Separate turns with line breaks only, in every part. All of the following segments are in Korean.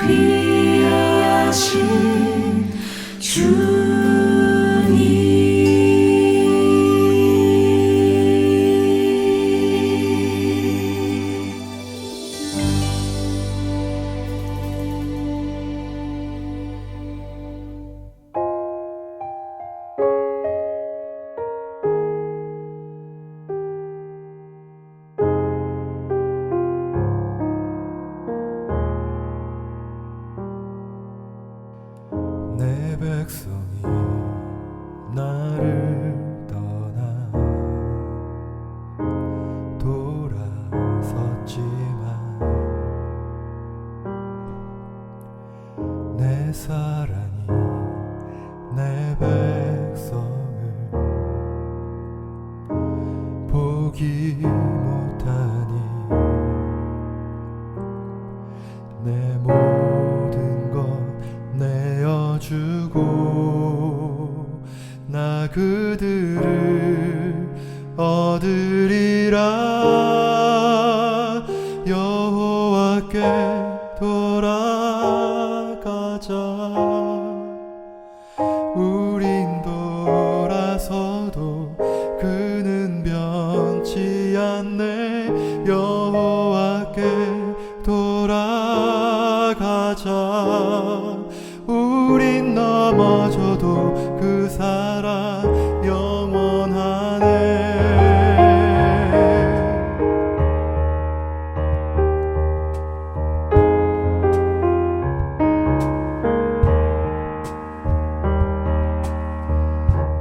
귀하신 주님.
내 백성이 나를 떠나 돌아섰지만 내 사랑이 내 백성을 보기 못하니 내 모든 것 내어주고 나 그들을 얻으리라. 여호와께 돌아가자. 우린 돌아서도 그는 변치 않네. 여호와께 돌아가자. 우린 넘어져도 그 사랑 영원하네.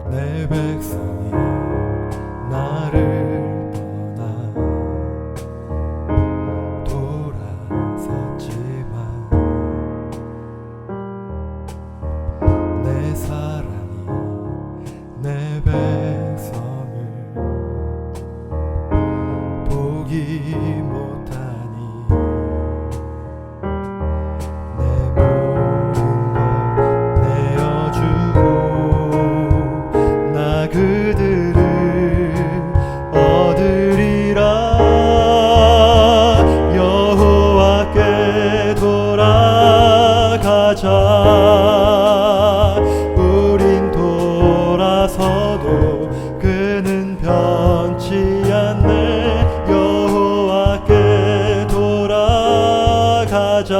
내 백성이 나를 떠나 돌아섰지만 내 사랑이 내 백성을 보기 못하니 내 모든 것 내어주고 나 그들을 얻으리라. 여호와께 돌아가자. 우린 돌아서도 그는 변치 않네. 여호와께 돌아가자.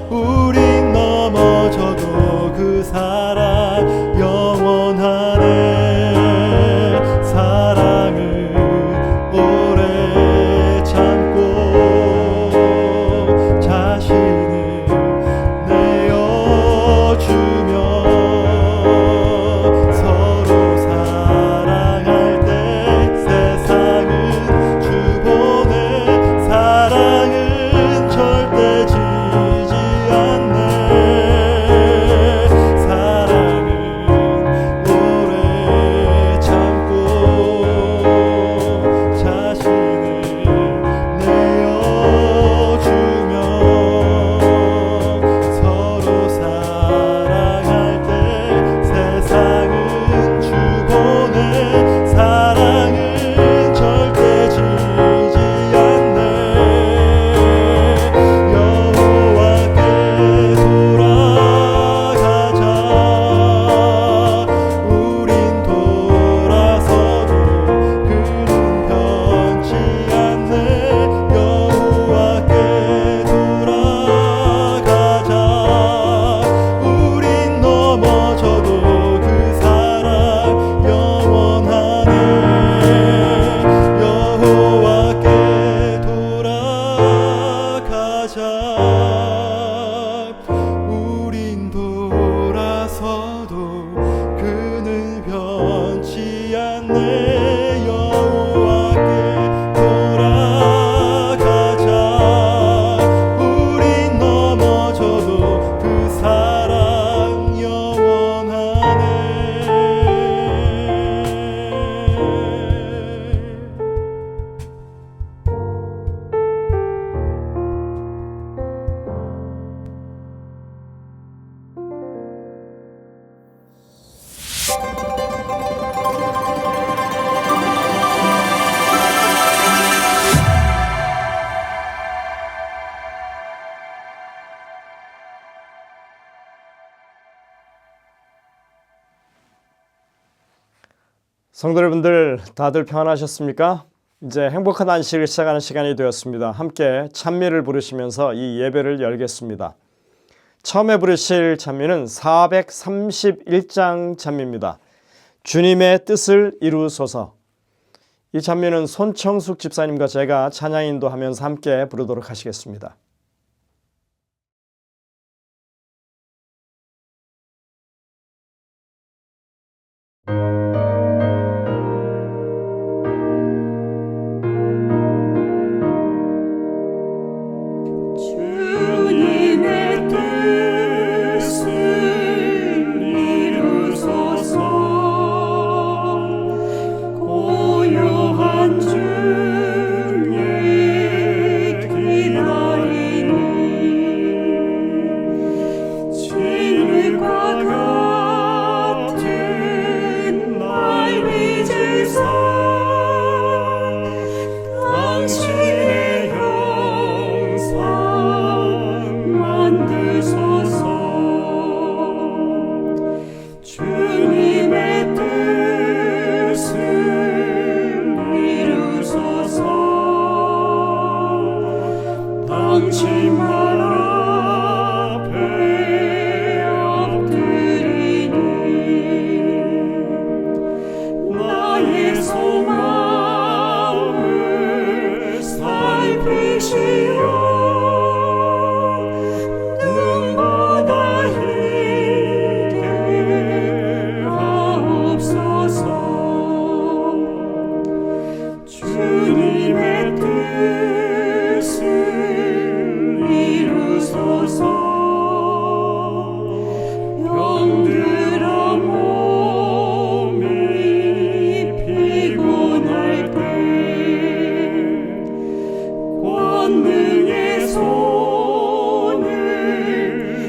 우린 넘어져도 그 사랑 영원하네. 사랑을 오래 참고 자신을 내어주며 서로 사랑할 때 세상은 주 보내. 사랑은 절대
성도 여러분들 다들 평안하셨습니까? 이제 행복한 안식을 시작하는 시간이 되었습니다. 함께 찬미를 부르시면서 이 예배를 열겠습니다. 처음에 부르실 찬미는 431장 찬미입니다. 주님의 뜻을 이루소서. 이 찬미는 손청숙 집사님과 제가 찬양 인도하면서 함께 부르도록 하시겠습니다.
주님의 뜻을 이루소서. 고요한 중에 기다리니 진흙과 같은 날 빚으사 당신의 형상 만드소서. 주님의 뜻을 이루소서. 당신 발 앞에 엎드리니 나의 소망을 살피시오. 눈보다 희게 하옵소서. 주님의 뜻을 이루소서. 병들어 몸이 피곤할 때 권능의 손을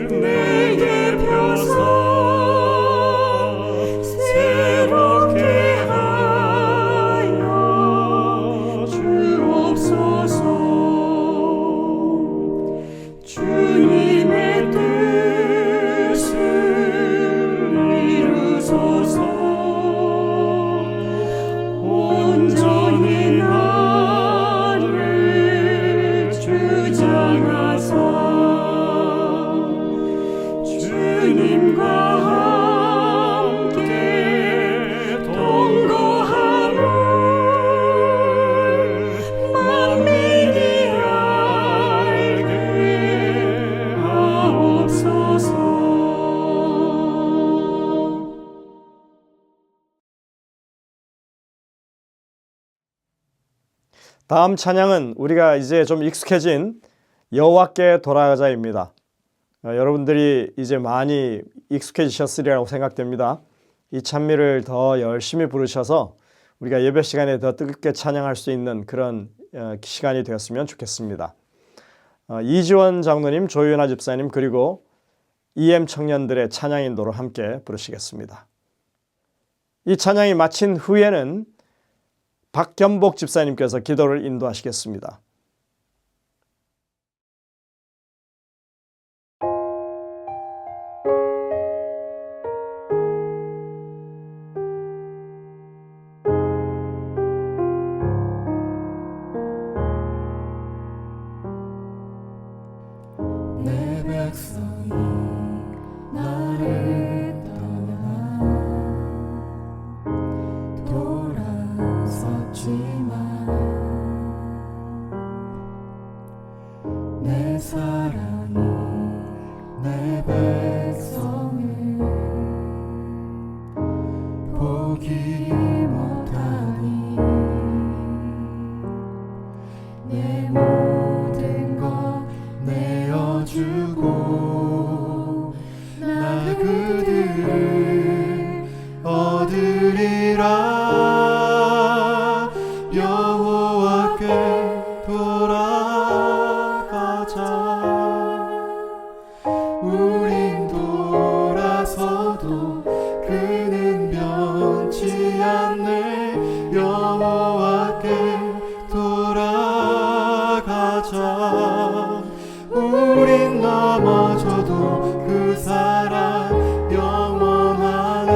내게 펴서 새롭게 하여 주옵소서. 주님의 뜻을 이루소서. 온전히 나를 주장하사 주님과 함께 동거함을 만민이 알게 하옵소서.
다음 찬양은 우리가 이제 좀 익숙해진 여호와께 돌아가자입니다. 여러분들이 이제 많이 익숙해지셨으리라고 생각됩니다. 이 찬미를 더 열심히 부르셔서 우리가 예배 시간에 더 뜨겁게 찬양할 수 있는 그런 시간이 되었으면 좋겠습니다. 이지원 장로님, 조윤아 집사님 그리고 EM 청년들의 찬양 인도로 함께 부르시겠습니다. 이 찬양이 마친 후에는 박겸복 집사님께서 기도를 인도하시겠습니다.
내 백성이 나를 떠나 돌아섰지만 내 사랑이 내 백성을 포기 못하니 내 모든 것 내어주고 나 그들을 얻으리라. 여호와께 돌아가자. 우린 돌아서도 그는 변치 않네. 여호와께 돌아가자. 우린 넘어져도 그 사랑 영원하네.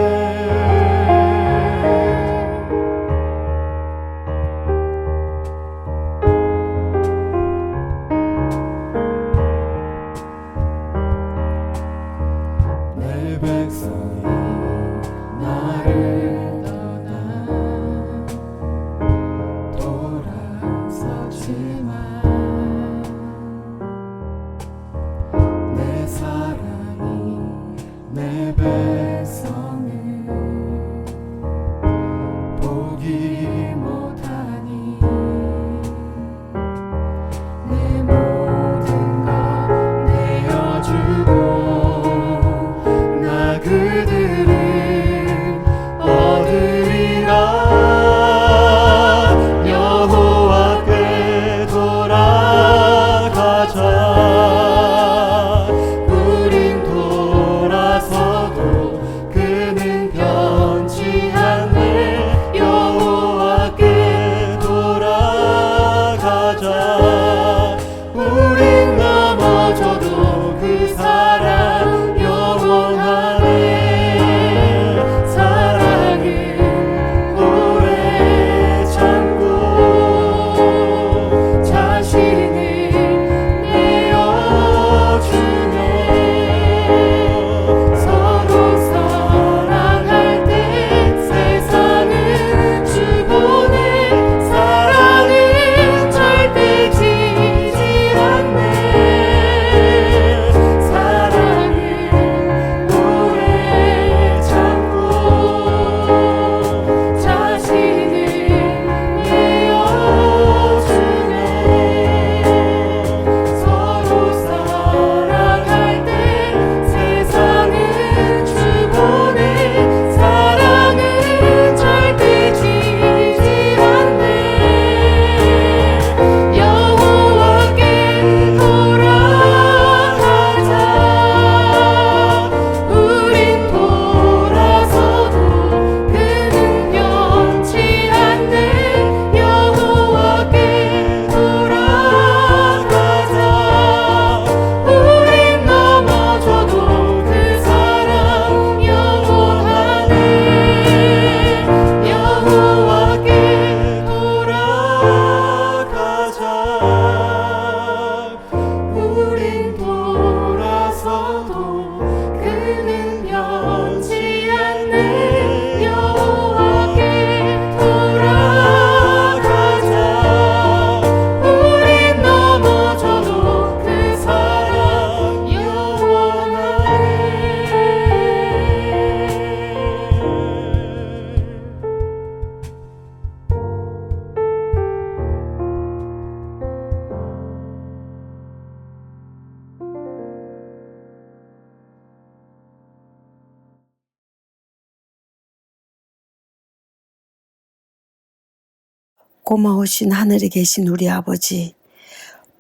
고마우신 하늘에 계신 우리 아버지,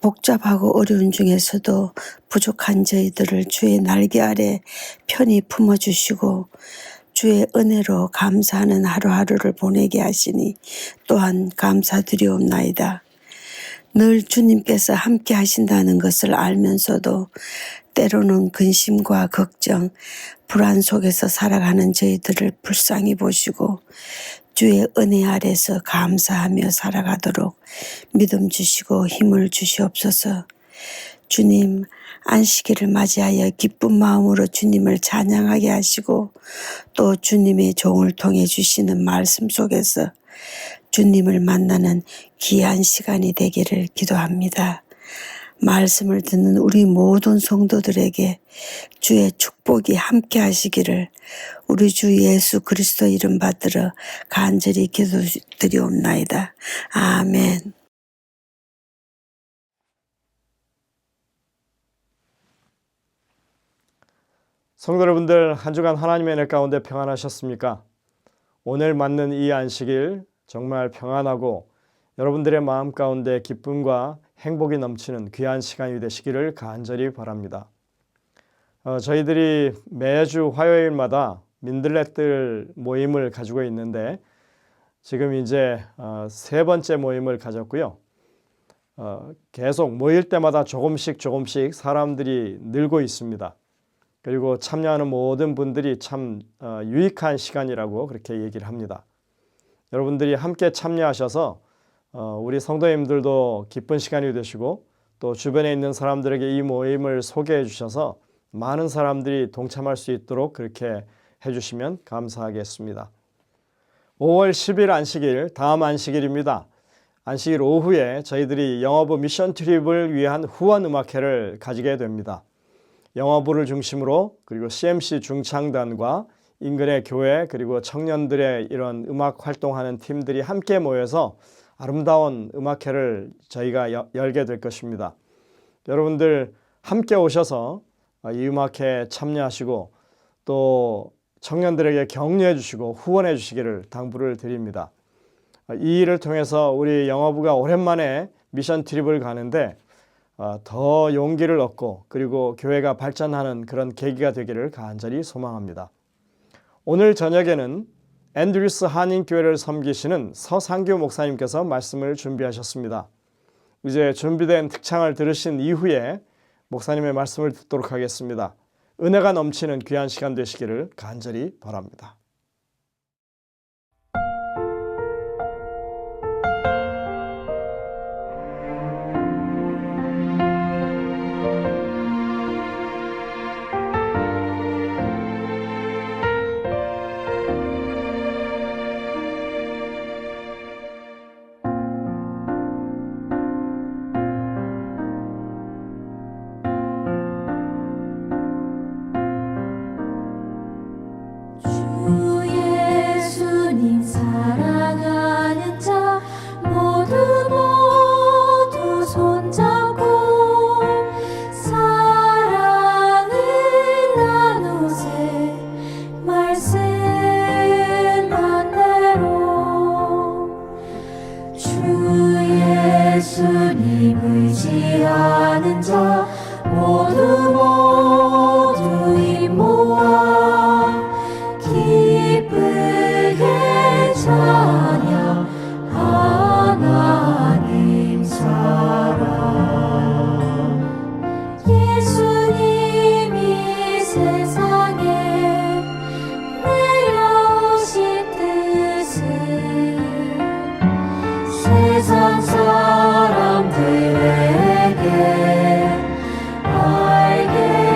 복잡하고 어려운 중에서도 부족한 저희들을 주의 날개 아래 편히 품어주시고 주의 은혜로 감사하는 하루하루를 보내게 하시니 또한 감사드리옵나이다. 늘 주님께서 함께 하신다는 것을 알면서도 때로는 근심과 걱정, 불안 속에서 살아가는 저희들을 불쌍히 보시고 주의 은혜 아래서 감사하며 살아가도록 믿음 주시고 힘을 주시옵소서. 주님, 안식일을 맞이하여 기쁜 마음으로 주님을 찬양하게 하시고 또 주님의 종을 통해 주시는 말씀 속에서 주님을 만나는 귀한 시간이 되기를 기도합니다. 말씀을 듣는 우리 모든 성도들에게 주의 축복이 함께 하시기를 우리 주 예수 그리스도 이름 받들어 간절히 기도드리옵나이다. 아멘.
성도 여러분들, 한 주간 하나님의 은혜 가운데 평안하셨습니까? 오늘 맞는 이 안식일 정말 평안하고 여러분들의 마음 가운데 기쁨과 행복이 넘치는 귀한 시간이 되시기를 간절히 바랍니다. 저희들이 매주 화요일마다 민들레들 모임을 가지고 있는데 지금 이제 세 번째 모임을 가졌고요. 계속 모일 때마다 조금씩 사람들이 늘고 있습니다. 그리고 참여하는 모든 분들이 참 유익한 시간이라고 그렇게 얘기를 합니다. 여러분들이 함께 참여하셔서 우리 성도님들도 기쁜 시간이 되시고 또 주변에 있는 사람들에게 이 모임을 소개해 주셔서 많은 사람들이 동참할 수 있도록 그렇게 해주시면 감사하겠습니다. 5월 10일 안식일, 다음 안식일입니다. 안식일 오후에 저희들이 영어부 미션 트립을 위한 후원 음악회를 가지게 됩니다. 영어부를 중심으로 그리고 CMC 중창단과 인근의 교회 그리고 청년들의 이런 음악 활동하는 팀들이 함께 모여서 아름다운 음악회를 저희가 열게 될 것입니다. 여러분들 함께 오셔서 이 음악회에 참여하시고 또 청년들에게 격려해 주시고 후원해 주시기를 당부를 드립니다. 이 일을 통해서 우리 영어부가 오랜만에 미션 트립을 가는데 더 용기를 얻고 그리고 교회가 발전하는 그런 계기가 되기를 간절히 소망합니다. 오늘 저녁에는 앤드류스 한인교회를 섬기시는 서상규 목사님께서 말씀을 준비하셨습니다. 이제 준비된 특창을 들으신 이후에 목사님의 말씀을 듣도록 하겠습니다. 은혜가 넘치는 귀한 시간 되시기를 간절히 바랍니다.
세상 사람들에게 알게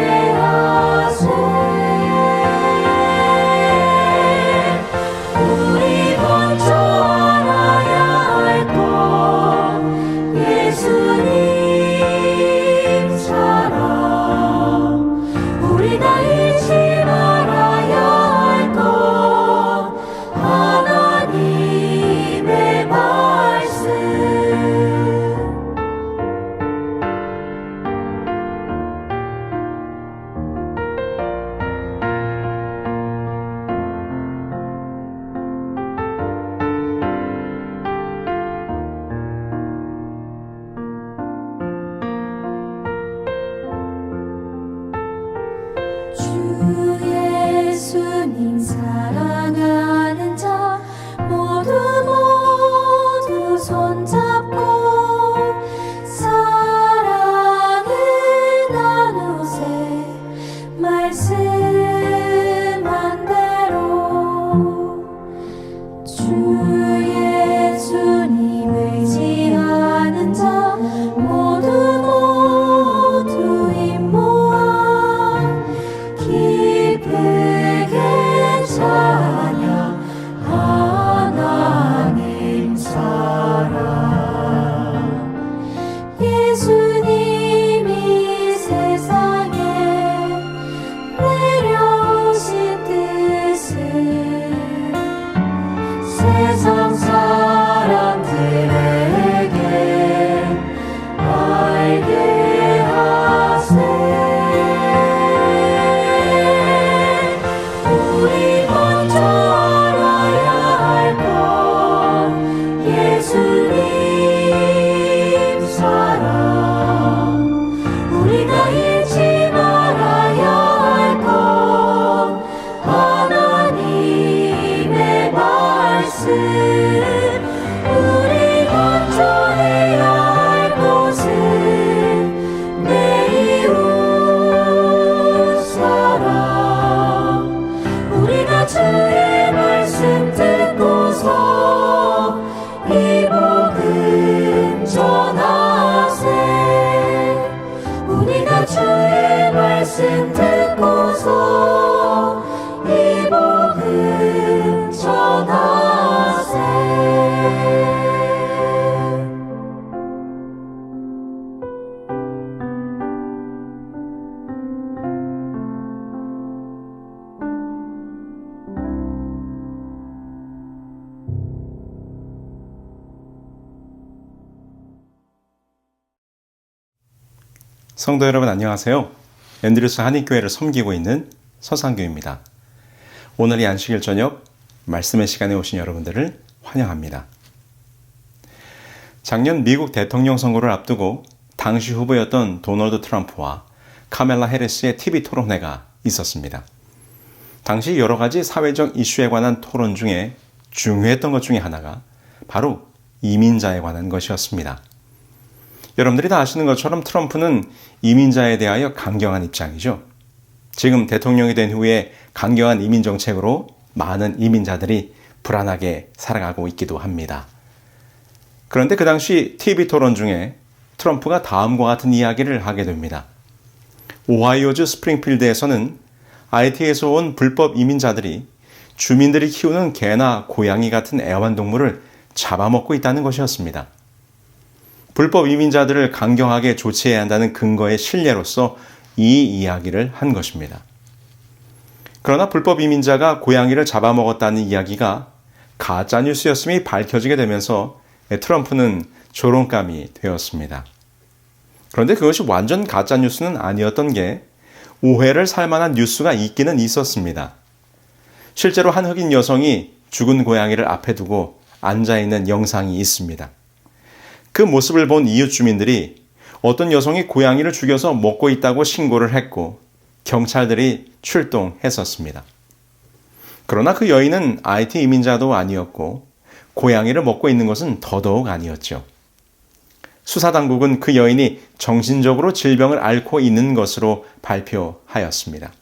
말씀 듣고서 이 복음 전하세.
성도 여러분 안녕하세요. 앤드루스 한인교회를 섬기고 있는 서상규입니다. 오늘 이 안식일 저녁 말씀의 시간에 오신 여러분들을 환영합니다. 작년 미국 대통령 선거를 앞두고 당시 후보였던 도널드 트럼프와 카멜라 해리스의 TV 토론회가 있었습니다. 당시 여러 가지 사회적 이슈에 관한 토론 중에 중요했던 것 중에 하나가 바로 이민자에 관한 것이었습니다. 여러분들이 다 아시는 것처럼 트럼프는 이민자에 대하여 강경한 입장이죠. 지금 대통령이 된 후에 강경한 이민 정책으로 많은 이민자들이 불안하게 살아가고 있기도 합니다. 그런데 그 당시 TV 토론 중에 트럼프가 다음과 같은 이야기를 하게 됩니다. 오하이오주 스프링필드에서는 IT에서 온 불법 이민자들이 주민들이 키우는 개나 고양이 같은 애완동물을 잡아먹고 있다는 것이었습니다. 불법 이민자들을 강경하게 조치해야 한다는 근거의 실례로서 이 이야기를 한 것입니다. 그러나 불법 이민자가 고양이를 잡아먹었다는 이야기가 가짜뉴스였음이 밝혀지게 되면서 트럼프는 조롱감이 되었습니다. 그런데 그것이 완전 가짜뉴스는 아니었던 게 오해를 살 만한 뉴스가 있기는 있었습니다. 실제로 한 흑인 여성이 죽은 고양이를 앞에 두고 앉아있는 영상이 있습니다. 그 모습을 본 이웃 주민들이 어떤 여성이 고양이를 죽여서 먹고 있다고 신고를 했고 경찰들이 출동했었습니다. 그러나 그 여인은 IT 이민자도 아니었고 고양이를 먹고 있는 것은 더더욱 아니었죠. 수사당국은 그 여인이 정신적으로 질병을 앓고 있는 것으로 발표하였습니다.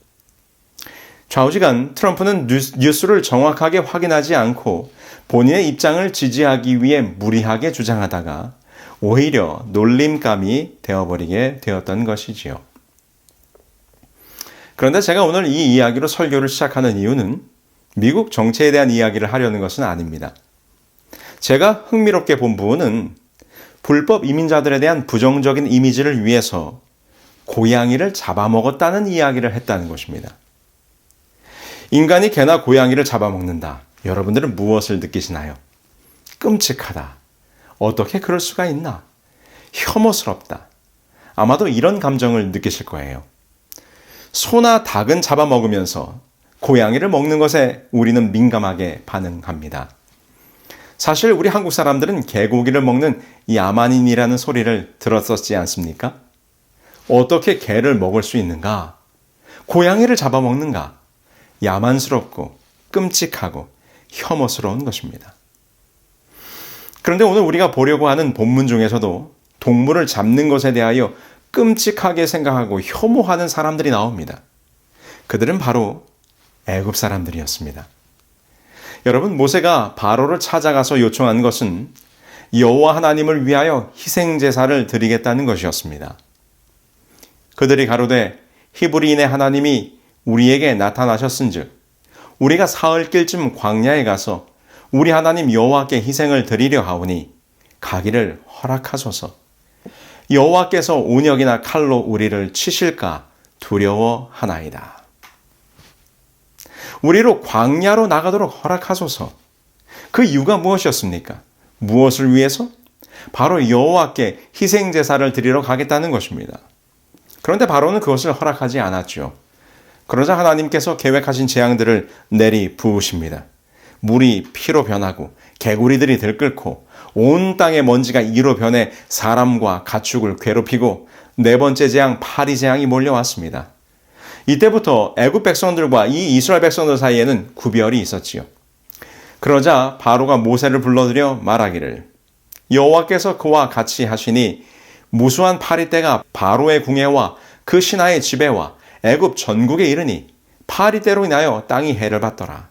좌우지간 트럼프는 뉴스를 정확하게 확인하지 않고 본인의 입장을 지지하기 위해 무리하게 주장하다가 오히려 놀림감이 되어버리게 되었던 것이지요. 그런데 제가 오늘 이 이야기로 설교를 시작하는 이유는 미국 정치에 대한 이야기를 하려는 것은 아닙니다. 제가 흥미롭게 본 부분은 불법 이민자들에 대한 부정적인 이미지를 위해서 고양이를 잡아먹었다는 이야기를 했다는 것입니다. 인간이 개나 고양이를 잡아먹는다. 여러분들은 무엇을 느끼시나요? 끔찍하다. 어떻게 그럴 수가 있나? 혐오스럽다. 아마도 이런 감정을 느끼실 거예요. 소나 닭은 잡아먹으면서 고양이를 먹는 것에 우리는 민감하게 반응합니다. 사실 우리 한국 사람들은 개고기를 먹는 야만인이라는 소리를 들었었지 않습니까? 어떻게 개를 먹을 수 있는가? 고양이를 잡아먹는가? 야만스럽고 끔찍하고 혐오스러운 것입니다. 그런데 오늘 우리가 보려고 하는 본문 중에서도 동물을 잡는 것에 대하여 끔찍하게 생각하고 혐오하는 사람들이 나옵니다. 그들은 바로 애굽 사람들이었습니다. 여러분, 모세가 바로를 찾아가서 요청한 것은 여호와 하나님을 위하여 희생제사를 드리겠다는 것이었습니다. 그들이 가로되 히브리인의 하나님이 우리에게 나타나셨은즉 우리가 사흘길쯤 광야에 가서 우리 하나님 여호와께 희생을 드리려 하오니 가기를 허락하소서. 여호와께서 온역이나 칼로 우리를 치실까 두려워하나이다. 우리로 광야로 나가도록 허락하소서. 그 이유가 무엇이었습니까? 무엇을 위해서? 바로 여호와께 희생제사를 드리러 가겠다는 것입니다. 그런데 바로는 그것을 허락하지 않았죠. 그러자 하나님께서 계획하신 재앙들을 내리 부으십니다. 물이 피로 변하고 개구리들이 들끓고 온 땅의 먼지가 이로 변해 사람과 가축을 괴롭히고 네 번째 재앙 파리 재앙이 몰려왔습니다. 이때부터 애굽 백성들과 이 이스라엘 백성들 사이에는 구별이 있었지요. 그러자 바로가 모세를 불러들여 말하기를 여호와께서 그와 같이 하시니 무수한 파리떼가 바로의 궁예와 그 신하의 지배와 애굽 전국에 이르니 파리떼로 인하여 땅이 해를 받더라.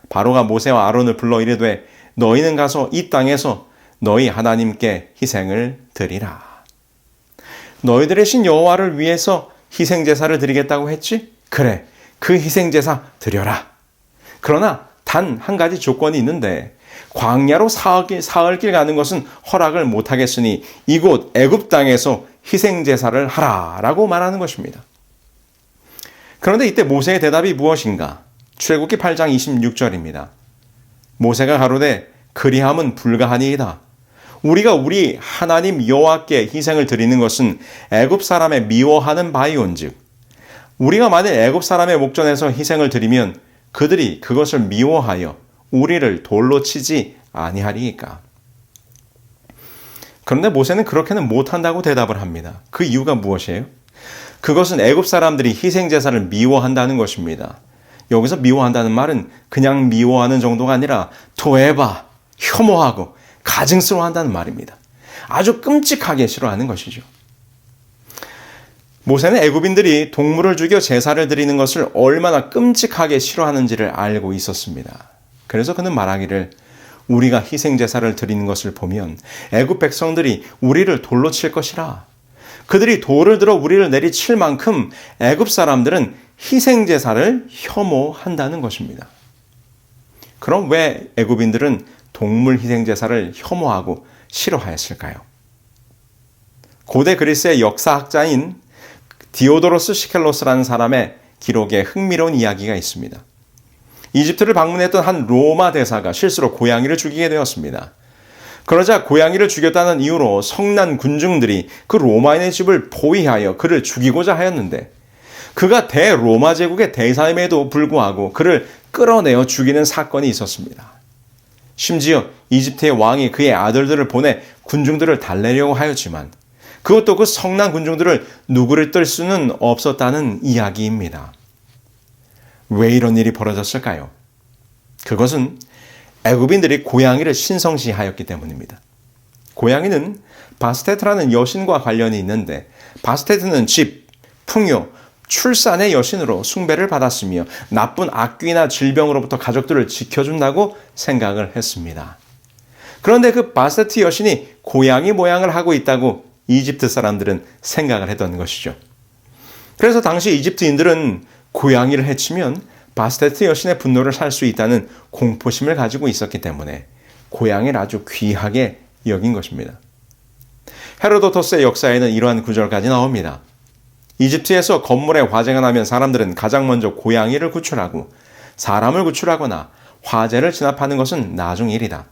바로가 모세와 아론을 불러 이르되 너희는 가서 이 땅에서 너희 하나님께 희생을 드리라. 너희들의 신 여호와를 위해서 희생제사를 드리겠다고 했지? 그래, 그 희생제사 드려라. 그러나 단 한 가지 조건이 있는데 광야로 사흘길 가는 것은 허락을 못하겠으니 이곳 애굽 땅에서 희생제사를 하라라고 말하는 것입니다. 그런데 이때 모세의 대답이 무엇인가? 출애굽기 8장 26절입니다. 모세가 가로되 그리함은 불가하니이다. 우리가 우리 하나님 여호와께 희생을 드리는 것은 애굽 사람의 미워하는 바이온즉 우리가 만일 애굽 사람의 목전에서 희생을 드리면 그들이 그것을 미워하여 우리를 돌로 치지 아니하리이까. 그런데 모세는 그렇게는 못한다고 대답을 합니다. 그 이유가 무엇이에요? 그것은 애굽 사람들이 희생제사를 미워한다는 것입니다. 여기서 미워한다는 말은 그냥 미워하는 정도가 아니라 토해봐, 혐오하고 가증스러워한다는 말입니다. 아주 끔찍하게 싫어하는 것이죠. 모세는 애굽인들이 동물을 죽여 제사를 드리는 것을 얼마나 끔찍하게 싫어하는지를 알고 있었습니다. 그래서 그는 말하기를 우리가 희생제사를 드리는 것을 보면 애굽 백성들이 우리를 돌로 칠 것이라. 그들이 돌을 들어 우리를 내리칠 만큼 애굽 사람들은 희생제사를 혐오한다는 것입니다. 그럼 왜 애굽인들은 동물 희생제사를 혐오하고 싫어하였을까요? 고대 그리스의 역사학자인 디오도로스 시켈로스라는 사람의 기록에 흥미로운 이야기가 있습니다. 이집트를 방문했던 한 로마 대사가 실수로 고양이를 죽이게 되었습니다. 그러자 고양이를 죽였다는 이유로 성난 군중들이 그 로마인의 집을 포위하여 그를 죽이고자 하였는데 그가 대로마 제국의 대사임에도 불구하고 그를 끌어내어 죽이는 사건이 있었습니다. 심지어 이집트의 왕이 그의 아들들을 보내 군중들을 달래려고 하였지만 그것도 그 성난 군중들을 누구를 뜰 수는 없었다는 이야기입니다. 왜 이런 일이 벌어졌을까요? 그것은 애굽인들이 고양이를 신성시하였기 때문입니다. 고양이는 바스테트라는 여신과 관련이 있는데 바스테트는 집, 풍요, 출산의 여신으로 숭배를 받았으며 나쁜 악귀나 질병으로부터 가족들을 지켜준다고 생각을 했습니다. 그런데 그 바스테트 여신이 고양이 모양을 하고 있다고 이집트 사람들은 생각을 했던 것이죠. 그래서 당시 이집트인들은 고양이를 해치면 바스테트 여신의 분노를 살 수 있다는 공포심을 가지고 있었기 때문에 고양이를 아주 귀하게 여긴 것입니다. 헤로도토스의 역사에는 이러한 구절까지 나옵니다. 이집트에서 건물에 화재가 나면 사람들은 가장 먼저 고양이를 구출하고 사람을 구출하거나 화재를 진압하는 것은 나중 일이다.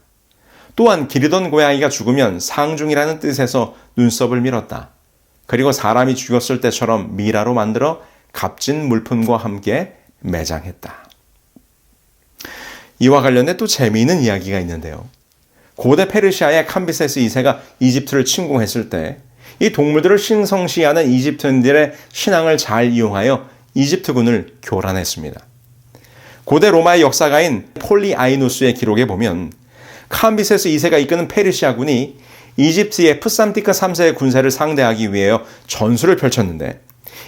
또한 기르던 고양이가 죽으면 상중이라는 뜻에서 눈썹을 밀었다. 그리고 사람이 죽었을 때처럼 미라로 만들어 값진 물품과 함께 매장했다. 이와 관련해 또 재미있는 이야기가 있는데요. 고대 페르시아의 캄비세스 2세가 이집트를 침공했을 때 이 동물들을 신성시하는 이집트인들의 신앙을 잘 이용하여 이집트군을 교란했습니다. 고대 로마의 역사가인 폴리아이누스의 기록에 보면 캄비세스 2세가 이끄는 페르시아군이 이집트의 프삼티크 3세의 군세를 상대하기 위해 전술을 펼쳤는데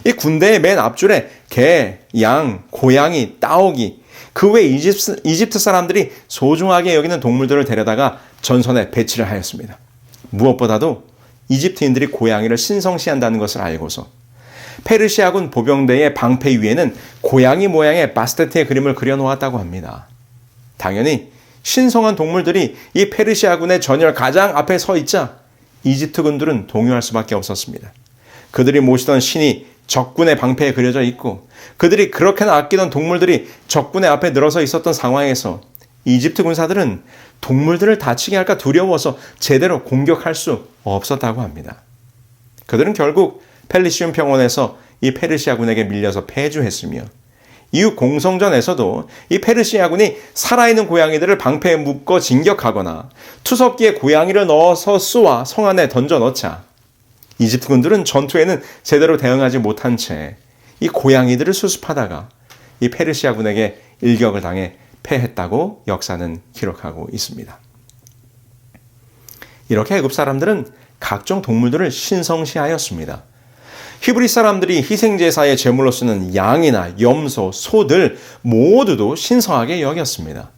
이 군대의 맨 앞줄에 개, 양, 고양이, 따오기 그 외 이집트 사람들이 소중하게 여기는 동물들을 데려다가 전선에 배치를 하였습니다. 무엇보다도 이집트인들이 고양이를 신성시한다는 것을 알고서 페르시아군 보병대의 방패 위에는 고양이 모양의 바스테트의 그림을 그려놓았다고 합니다. 당연히 신성한 동물들이 이 페르시아군의 전열 가장 앞에 서 있자 이집트 군들은 동요할 수밖에 없었습니다. 그들이 모시던 신이 적군의 방패에 그려져 있고 그들이 그렇게나 아끼던 동물들이 적군의 앞에 늘어서 있었던 상황에서 이집트 군사들은 동물들을 다치게 할까 두려워서 제대로 공격할 수 없었다고 합니다. 그들은 결국 펠리시움 평원에서 이 페르시아군에게 밀려서 패주했으며 이후 공성전에서도 이 페르시아군이 살아있는 고양이들을 방패에 묶어 진격하거나 투석기에 고양이를 넣어서 쏘아 성 안에 던져 넣자 이집트 군들은 전투에는 제대로 대응하지 못한 채 이 고양이들을 수습하다가 이 페르시아군에게 일격을 당해 패했다고 역사는 기록하고 있습니다. 이렇게 애굽 사람들은 각종 동물들을 신성시하였습니다. 히브리 사람들이 희생제사의 제물로 쓰는 양이나 염소, 소들 모두도 신성하게 여겼습니다.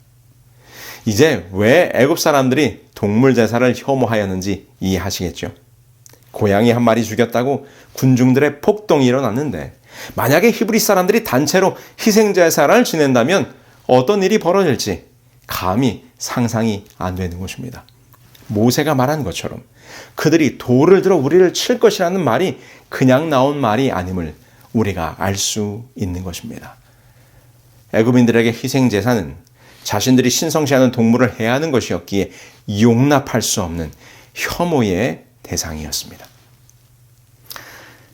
이제 왜 애굽 사람들이 동물 제사를 혐오하였는지 이해하시겠죠? 고양이 한 마리 죽였다고 군중들의 폭동이 일어났는데 만약에 히브리 사람들이 단체로 희생제사를 지낸다면 어떤 일이 벌어질지 감히 상상이 안 되는 것입니다. 모세가 말한 것처럼 그들이 돌을 들어 우리를 칠 것이라는 말이 그냥 나온 말이 아님을 우리가 알 수 있는 것입니다. 애굽인들에게 희생제사는 자신들이 신성시하는 동물을 해야 하는 것이었기에 용납할 수 없는 혐오의 대상이었습니다.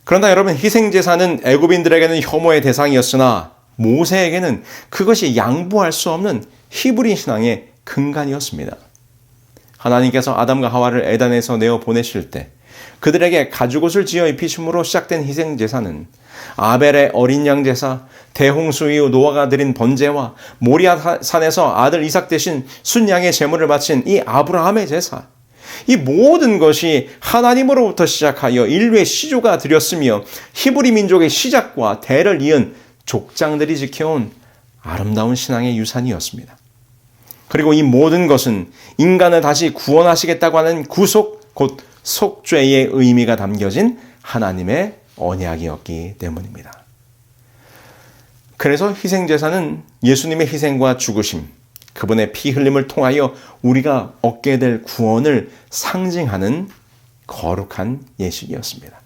그러나 여러분, 희생제사는 애굽인들에게는 혐오의 대상이었으나 모세에게는 그것이 양보할 수 없는 히브리 신앙의 근간이었습니다. 하나님께서 아담과 하와를 에덴에서 내어 보내실 때 그들에게 가죽옷을 지어 입히심으로 시작된 희생제사는 아벨의 어린 양 제사, 대홍수 이후 노아가 드린 번제와 모리아 산에서 아들 이삭 대신 순양의 제물을 바친 이 아브라함의 제사, 이 모든 것이 하나님으로부터 시작하여 인류의 시조가 드렸으며 히브리 민족의 시작과 대를 이은 족장들이 지켜온 아름다운 신앙의 유산이었습니다. 그리고 이 모든 것은 인간을 다시 구원하시겠다고 하는 구속, 곧 속죄의 의미가 담겨진 하나님의 언약이었기 때문입니다. 그래서 희생제사는 예수님의 희생과 죽으심, 그분의 피 흘림을 통하여 우리가 얻게 될 구원을 상징하는 거룩한 예식이었습니다.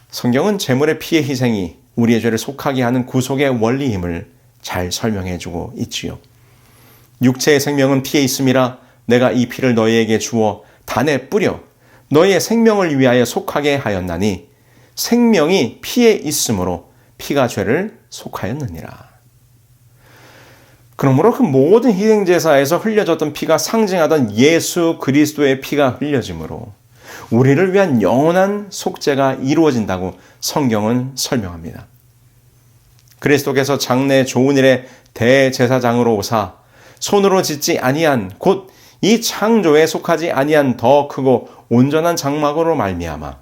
성경은 제물의 피의 희생이 우리의 죄를 속하게 하는 구속의 원리임을 잘 설명해 주고 있지요. 육체의 생명은 피에 있음이라 내가 이 피를 너희에게 주어 단에 뿌려 너희의 생명을 위하여 속하게 하였나니 생명이 피에 있으므로 피가 죄를 속하였느니라. 그러므로 그 모든 희생제사에서 흘려졌던 피가 상징하던 예수 그리스도의 피가 흘려지므로 우리를 위한 영원한 속죄가 이루어진다고 성경은 설명합니다. 그리스도께서 장래 좋은 일의 대제사장으로 오사 손으로 짓지 아니한 곧 이 창조에 속하지 아니한 더 크고 온전한 장막으로 말미암아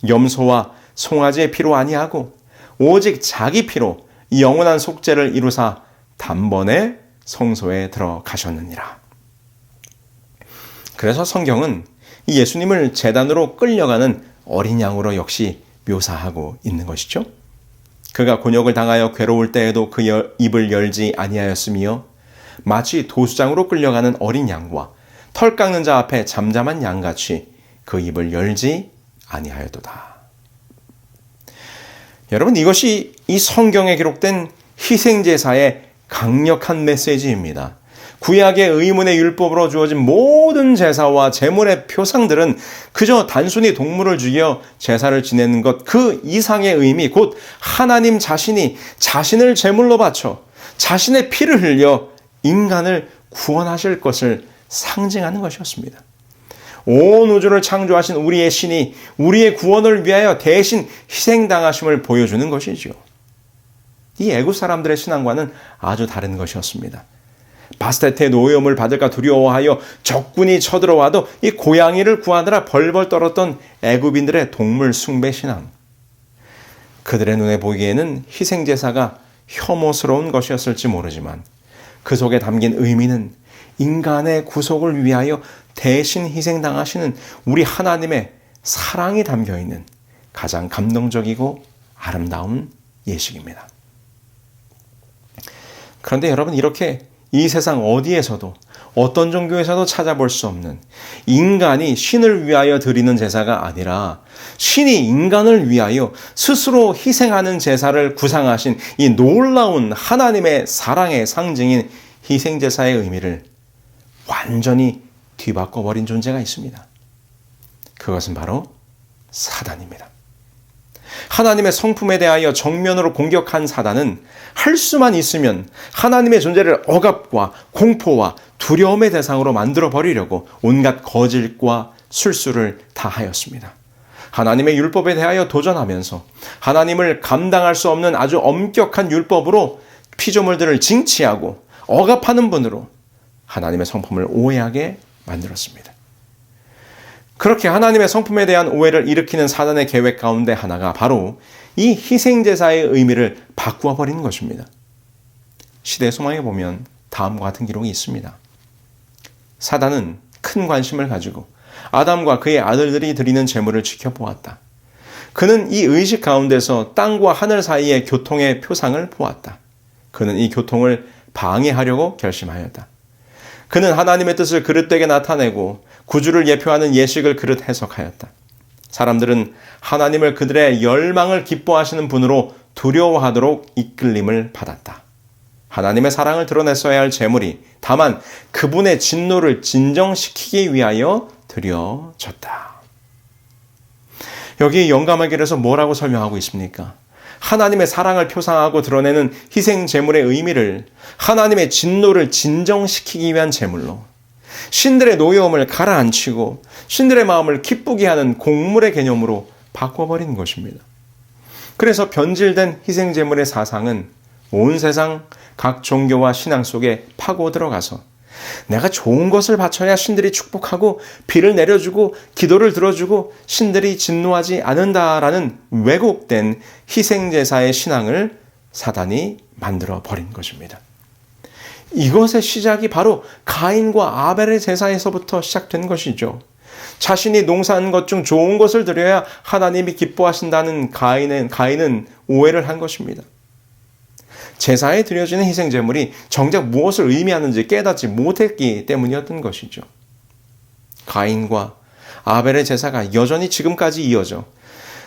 염소와 송아지의 피로 아니하고 오직 자기 피로 영원한 속죄를 이루사 단번에 성소에 들어가셨느니라. 그래서 성경은 이 예수님을 제단으로 끌려가는 어린 양으로 역시 묘사하고 있는 것이죠. 그가 곤욕을 당하여 괴로울 때에도 그 입을 열지 아니하였으며 마치 도수장으로 끌려가는 어린 양과 털 깎는 자 앞에 잠잠한 양같이 그 입을 열지 아니하였도다. 여러분, 이것이 이 성경에 기록된 희생제사의 강력한 메시지입니다. 구약의 의문의 율법으로 주어진 모든 제사와 제물의 표상들은 그저 단순히 동물을 죽여 제사를 지내는 것 그 이상의 의미, 곧 하나님 자신이 자신을 제물로 바쳐 자신의 피를 흘려 인간을 구원하실 것을 상징하는 것이었습니다. 온 우주를 창조하신 우리의 신이 우리의 구원을 위하여 대신 희생당하심을 보여주는 것이죠. 이 애굽 사람들의 신앙과는 아주 다른 것이었습니다. 바스테트의 노여움을 받을까 두려워하여 적군이 쳐들어와도 이 고양이를 구하느라 벌벌 떨었던 애굽인들의 동물 숭배 신앙. 그들의 눈에 보기에는 희생제사가 혐오스러운 것이었을지 모르지만 그 속에 담긴 의미는 인간의 구속을 위하여 대신 희생당하시는 우리 하나님의 사랑이 담겨있는 가장 감동적이고 아름다운 예식입니다. 그런데 여러분, 이렇게 이 세상 어디에서도 어떤 종교에서도 찾아볼 수 없는 인간이 신을 위하여 드리는 제사가 아니라 신이 인간을 위하여 스스로 희생하는 제사를 구상하신 이 놀라운 하나님의 사랑의 상징인 희생제사의 의미를 완전히 뒤바꿔버린 존재가 있습니다. 그것은 바로 사단입니다. 하나님의 성품에 대하여 정면으로 공격한 사단은 할 수만 있으면 하나님의 존재를 억압과 공포와 두려움의 대상으로 만들어 버리려고 온갖 거짓과 술수를 다하였습니다. 하나님의 율법에 대하여 도전하면서 하나님을 감당할 수 없는 아주 엄격한 율법으로 피조물들을 징치하고 억압하는 분으로 하나님의 성품을 오해하게 만들었습니다. 그렇게 하나님의 성품에 대한 오해를 일으키는 사단의 계획 가운데 하나가 바로 이 희생제사의 의미를 바꾸어 버리는 것입니다. 시대 소망에 보면 다음과 같은 기록이 있습니다. 사단은 큰 관심을 가지고 아담과 그의 아들들이 드리는 제물을 지켜보았다. 그는 이 의식 가운데서 땅과 하늘 사이의 교통의 표상을 보았다. 그는 이 교통을 방해하려고 결심하였다. 그는 하나님의 뜻을 그릇되게 나타내고 구주를 예표하는 예식을 그릇 해석하였다. 사람들은 하나님을 그들의 열망을 기뻐하시는 분으로 두려워하도록 이끌림을 받았다. 하나님의 사랑을 드러냈어야 할 제물이 다만 그분의 진노를 진정시키기 위하여 드려졌다. 여기 영감의 길에서 뭐라고 설명하고 있습니까? 하나님의 사랑을 표상하고 드러내는 희생 제물의 의미를 하나님의 진노를 진정시키기 위한 제물로, 신들의 노여움을 가라앉히고 신들의 마음을 기쁘게 하는 곡물의 개념으로 바꿔버린 것입니다. 그래서 변질된 희생 제물의 사상은 온 세상 각 종교와 신앙 속에 파고 들어가서 내가 좋은 것을 바쳐야 신들이 축복하고 비를 내려주고 기도를 들어주고 신들이 진노하지 않는다라는 왜곡된 희생제사의 신앙을 사단이 만들어 버린 것입니다. 이것의 시작이 바로 가인과 아벨의 제사에서부터 시작된 것이죠. 자신이 농사한 것 중 좋은 것을 드려야 하나님이 기뻐하신다는 가인은 오해를 한 것입니다. 제사에 드려지는 희생제물이 정작 무엇을 의미하는지 깨닫지 못했기 때문이었던 것이죠. 가인과 아벨의 제사가 여전히 지금까지 이어져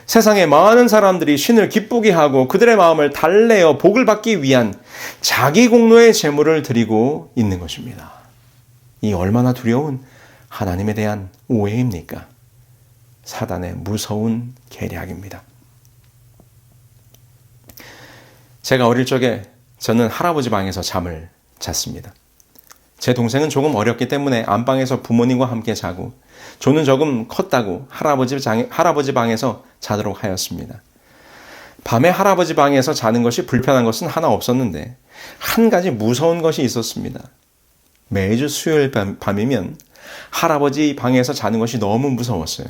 세상의 많은 사람들이 신을 기쁘게 하고 그들의 마음을 달래어 복을 받기 위한 자기 공로의 제물을 드리고 있는 것입니다. 이 얼마나 두려운 하나님에 대한 오해입니까? 사단의 무서운 계략입니다. 제가 어릴 적에 저는 할아버지 방에서 잠을 잤습니다. 제 동생은 조금 어렸기 때문에 안방에서 부모님과 함께 자고 저는 조금 컸다고 할아버지 방에서 자도록 하였습니다. 밤에 할아버지 방에서 자는 것이 불편한 것은 하나 없었는데 한 가지 무서운 것이 있었습니다. 매주 수요일 밤이면 할아버지 방에서 자는 것이 너무 무서웠어요.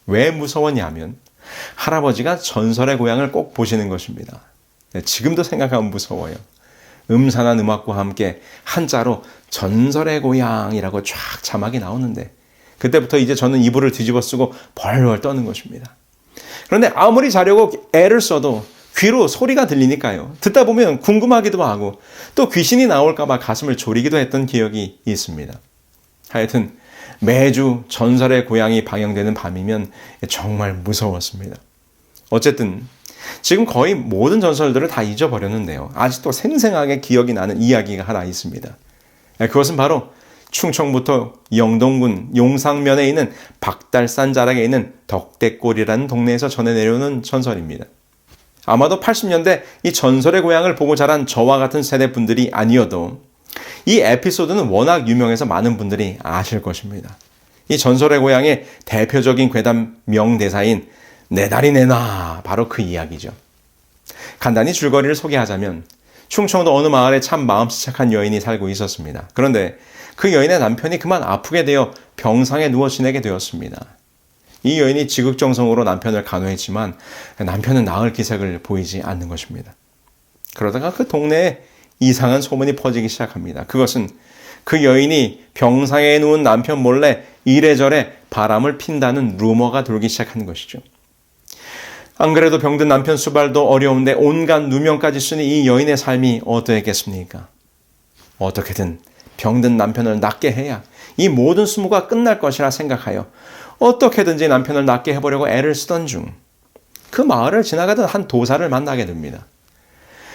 왜 무서웠냐면 할아버지가 전설의 고향을 꼭 보시는 것입니다. 지금도 생각하면 무서워요. 음산한 음악과 함께 한자로 전설의 고향이라고 쫙 자막이 나오는데 그때부터 이제 저는 이불을 뒤집어 쓰고 벌벌 떠는 것입니다. 그런데 아무리 자려고 애를 써도 귀로 소리가 들리니까요. 듣다 보면 궁금하기도 하고 또 귀신이 나올까 봐 가슴을 졸이기도 했던 기억이 있습니다. 하여튼 매주 전설의 고향이 방영되는 밤이면 정말 무서웠습니다. 어쨌든 지금 거의 모든 전설들을 다 잊어버렸는데요. 아직도 생생하게 기억이 나는 이야기가 하나 있습니다. 그것은 바로 충청부터 영동군 용상면에 있는 박달산 자락에 있는 덕대골이라는 동네에서 전해 내려오는 전설입니다. 아마도 80년대 이 전설의 고향을 보고 자란 저와 같은 세대 분들이 아니어도 이 에피소드는 워낙 유명해서 많은 분들이 아실 것입니다. 이 전설의 고향의 대표적인 괴담 명대사인 내 다리 내놔, 바로 그 이야기죠. 간단히 줄거리를 소개하자면 충청도 어느 마을에 참 마음씨 착한 여인이 살고 있었습니다. 그런데 그 여인의 남편이 그만 아프게 되어 병상에 누워 지내게 되었습니다. 이 여인이 지극정성으로 남편을 간호했지만 남편은 나을 기색을 보이지 않는 것입니다. 그러다가 그 동네에 이상한 소문이 퍼지기 시작합니다. 그것은 그 여인이 병상에 누운 남편 몰래 이래저래 바람을 핀다는 루머가 돌기 시작한 것이죠. 안 그래도 병든 남편 수발도 어려운데 온갖 누명까지 쓰니 이 여인의 삶이 어떠했겠습니까? 어떻게든 병든 남편을 낫게 해야 이 모든 수모가 끝날 것이라 생각하여 어떻게든지 남편을 낫게 해보려고 애를 쓰던 중 그 마을을 지나가던 한 도사를 만나게 됩니다.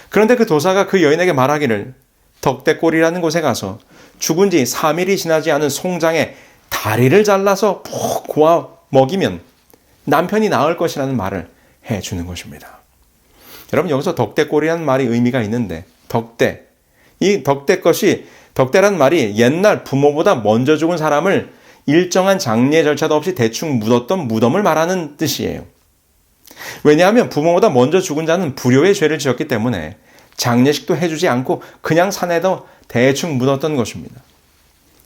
그런데 그 도사가 그 여인에게 말하기를 덕대골이라는 곳에 가서 죽은 지 3일이 지나지 않은 송장에 다리를 잘라서 푹 고아 먹이면 남편이 나을 것이라는 말을 해주는 것입니다. 여러분, 여기서 덕대골이라는 말이 의미가 있는데 덕대, 이 덕대란 말이 옛날 부모보다 먼저 죽은 사람을 일정한 장례 절차도 없이 대충 묻었던 무덤을 말하는 뜻이에요. 왜냐하면 부모보다 먼저 죽은 자는 불효의 죄를 지었기 때문에 장례식도 해주지 않고 그냥 산에도 대충 묻었던 것입니다.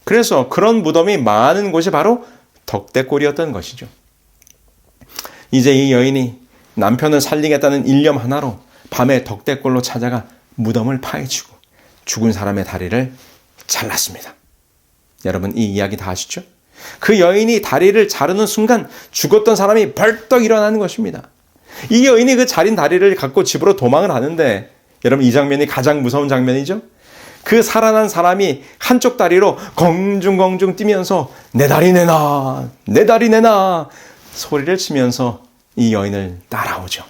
그래서 그런 무덤이 많은 곳이 바로 덕대골이었던 것이죠. 이제 이 여인이 남편을 살리겠다는 일념 하나로 밤에 덕대골로 찾아가 무덤을 파헤치고 죽은 사람의 다리를 잘랐습니다. 여러분, 이 이야기 다 아시죠? 그 여인이 다리를 자르는 순간 죽었던 사람이 벌떡 일어나는 것입니다. 이 여인이 그 자린 다리를 갖고 집으로 도망을 하는데, 여러분 이 장면이 가장 무서운 장면이죠. 그 살아난 사람이 한쪽 다리로 공중공중 뛰면서 내 다리 내놔, 내 다리 내놔 소리를 치면서 이 여인을 따라오죠.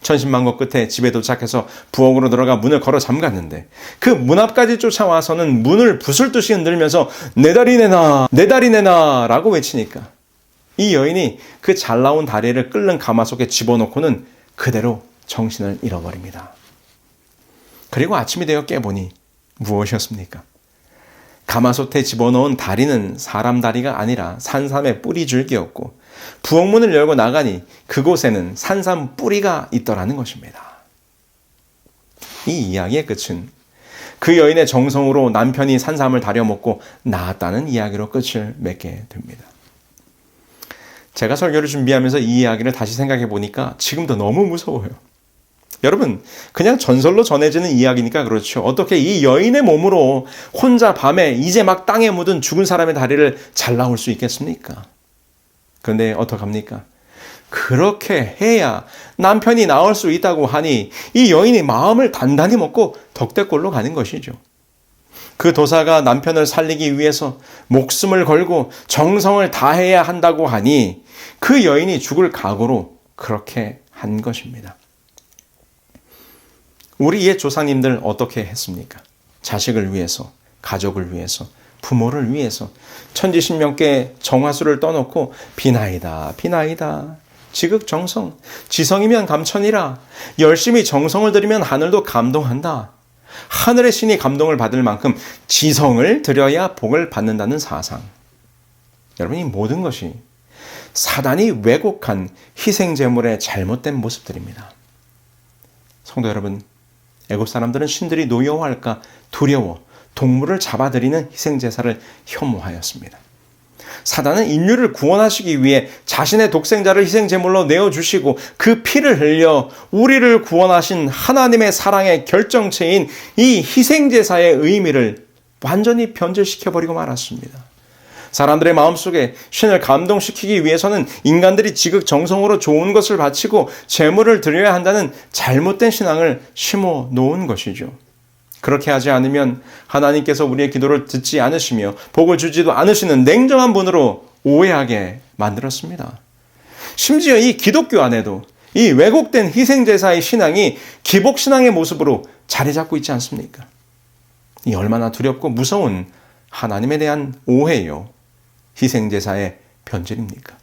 천신만고 끝에 집에 도착해서 부엌으로 들어가 문을 걸어 잠갔는데, 그 문 앞까지 쫓아와서는 문을 부술듯이 흔들면서 내 다리 내놔, 내 다리 내놔 라고 외치니까 이 여인이 그 잘 나온 다리를 끓는 가마솥에 집어넣고는 그대로 정신을 잃어버립니다. 그리고 아침이 되어 깨보니 무엇이었습니까? 가마솥에 집어넣은 다리는 사람 다리가 아니라 산삼의 뿌리 줄기였고, 부엌문을 열고 나가니 그곳에는 산삼 뿌리가 있더라는 것입니다. 이 이야기의 끝은 그 여인의 정성으로 남편이 산삼을 다려먹고 나았다는 이야기로 끝을 맺게 됩니다. 제가 설교를 준비하면서 이 이야기를 다시 생각해 보니까 지금도 너무 무서워요. 여러분, 그냥 전설로 전해지는 이야기니까 그렇죠. 어떻게 이 여인의 몸으로 혼자 밤에 이제 막 땅에 묻은 죽은 사람의 다리를 잘 나올 수 있겠습니까? 그런데 어떡합니까? 그렇게 해야 남편이 나올 수 있다고 하니 이 여인이 마음을 단단히 먹고 덕대골로 가는 것이죠. 그 도사가 남편을 살리기 위해서 목숨을 걸고 정성을 다해야 한다고 하니 그 여인이 죽을 각오로 그렇게 한 것입니다. 우리 옛 조상님들 어떻게 했습니까? 자식을 위해서, 가족을 위해서, 부모를 위해서 천지신명께 정화수를 떠놓고 비나이다, 비나이다, 지극정성, 지성이면 감천이라, 열심히 정성을 들이면 하늘도 감동한다. 하늘의 신이 감동을 받을 만큼 지성을 들여야 복을 받는다는 사상. 여러분, 이 모든 것이 사단이 왜곡한 희생제물의 잘못된 모습들입니다. 성도 여러분, 애굽 사람들은 신들이 노여워할까 두려워 동물을 잡아들이는 희생제사를 혐오하였습니다. 사단은 인류를 구원하시기 위해 자신의 독생자를 희생제물로 내어주시고 그 피를 흘려 우리를 구원하신 하나님의 사랑의 결정체인 이 희생제사의 의미를 완전히 변질시켜버리고 말았습니다. 사람들의 마음속에 신을 감동시키기 위해서는 인간들이 지극정성으로 좋은 것을 바치고 제물을 드려야 한다는 잘못된 신앙을 심어 놓은 것이죠. 그렇게 하지 않으면 하나님께서 우리의 기도를 듣지 않으시며 복을 주지도 않으시는 냉정한 분으로 오해하게 만들었습니다. 심지어 이 기독교 안에도 이 왜곡된 희생제사의 신앙이 기복신앙의 모습으로 자리 잡고 있지 않습니까? 이 얼마나 두렵고 무서운 하나님에 대한 오해요. 희생제사의 변질입니까?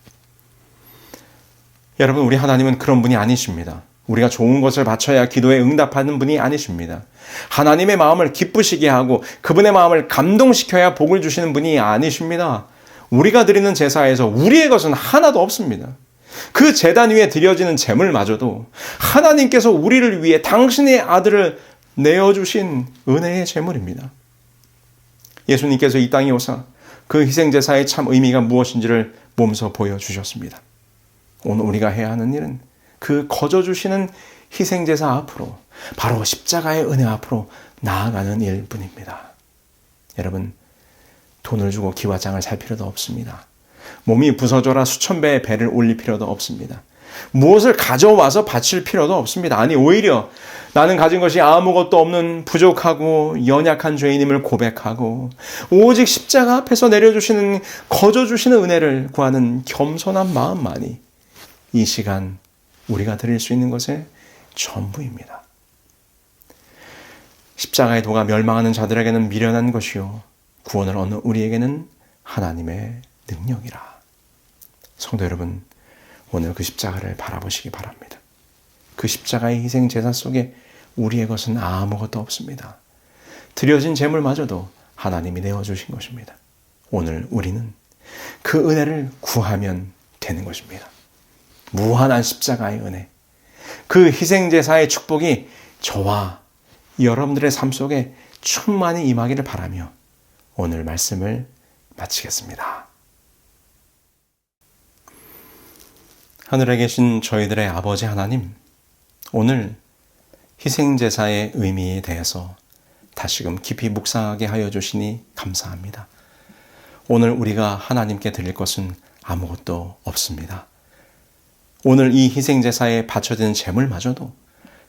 여러분, 우리 하나님은 그런 분이 아니십니다. 우리가 좋은 것을 바쳐야 기도에 응답하는 분이 아니십니다. 하나님의 마음을 기쁘시게 하고 그분의 마음을 감동시켜야 복을 주시는 분이 아니십니다. 우리가 드리는 제사에서 우리의 것은 하나도 없습니다. 그 제단 위에 드려지는 제물마저도 하나님께서 우리를 위해 당신의 아들을 내어주신 은혜의 제물입니다. 예수님께서 이 땅에 오사 그 희생제사의 참 의미가 무엇인지를 몸소 보여주셨습니다. 오늘 우리가 해야 하는 일은 그 거저주시는 희생제사 앞으로, 바로 십자가의 은혜 앞으로 나아가는 일뿐입니다. 여러분, 돈을 주고 기와장을 살 필요도 없습니다. 몸이 부서져라 수천 배의 배를 올릴 필요도 없습니다. 무엇을 가져와서 바칠 필요도 없습니다. 아니, 오히려 나는 가진 것이 아무것도 없는 부족하고 연약한 죄인임을 고백하고 오직 십자가 앞에서 내려주시는, 거저주시는 은혜를 구하는 겸손한 마음만이 이 시간 우리가 드릴 수 있는 것의 전부입니다. 십자가의 도가 멸망하는 자들에게는 미련한 것이요 구원을 얻는 우리에게는 하나님의 능력이라. 성도 여러분, 오늘 그 십자가를 바라보시기 바랍니다. 그 십자가의 희생 제사 속에 우리의 것은 아무것도 없습니다. 드려진 제물마저도 하나님이 내어주신 것입니다. 오늘 우리는 그 은혜를 구하면 되는 것입니다. 무한한 십자가의 은혜, 그 희생제사의 축복이 저와 여러분들의 삶 속에 충만히 임하기를 바라며 오늘 말씀을 마치겠습니다. 하늘에 계신 저희들의 아버지 하나님, 오늘 희생제사의 의미에 대해서 다시금 깊이 묵상하게 하여 주시니 감사합니다. 오늘 우리가 하나님께 드릴 것은 아무것도 없습니다. 오늘 이 희생제사에 바쳐진 제물마저도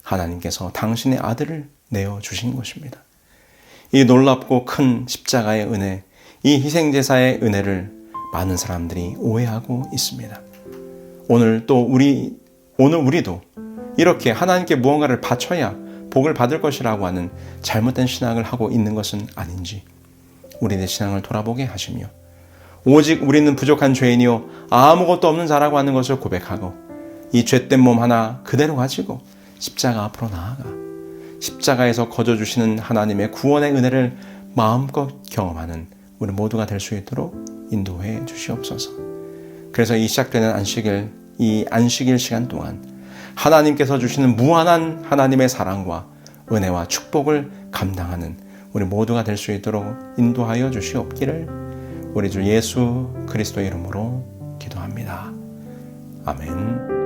하나님께서 당신의 아들을 내어주신 것입니다. 이 놀랍고 큰 십자가의 은혜, 이 희생제사의 은혜를 많은 사람들이 오해하고 있습니다. 오늘 우리도 이렇게 하나님께 무언가를 바쳐야 복을 받을 것이라고 하는 잘못된 신앙을 하고 있는 것은 아닌지 우리의 신앙을 돌아보게 하시며 오직 우리는 부족한 죄인이요 아무것도 없는 자라고 하는 것을 고백하고 이 죄된 몸 하나 그대로 가지고 십자가 앞으로 나아가 십자가에서 거저주시는 하나님의 구원의 은혜를 마음껏 경험하는 우리 모두가 될 수 있도록 인도해 주시옵소서. 그래서 이 시작되는 이 안식일 시간 동안 하나님께서 주시는 무한한 하나님의 사랑과 은혜와 축복을 감당하는 우리 모두가 될 수 있도록 인도하여 주시옵기를 우리 주 예수 그리스도의 이름으로 기도합니다. 아멘.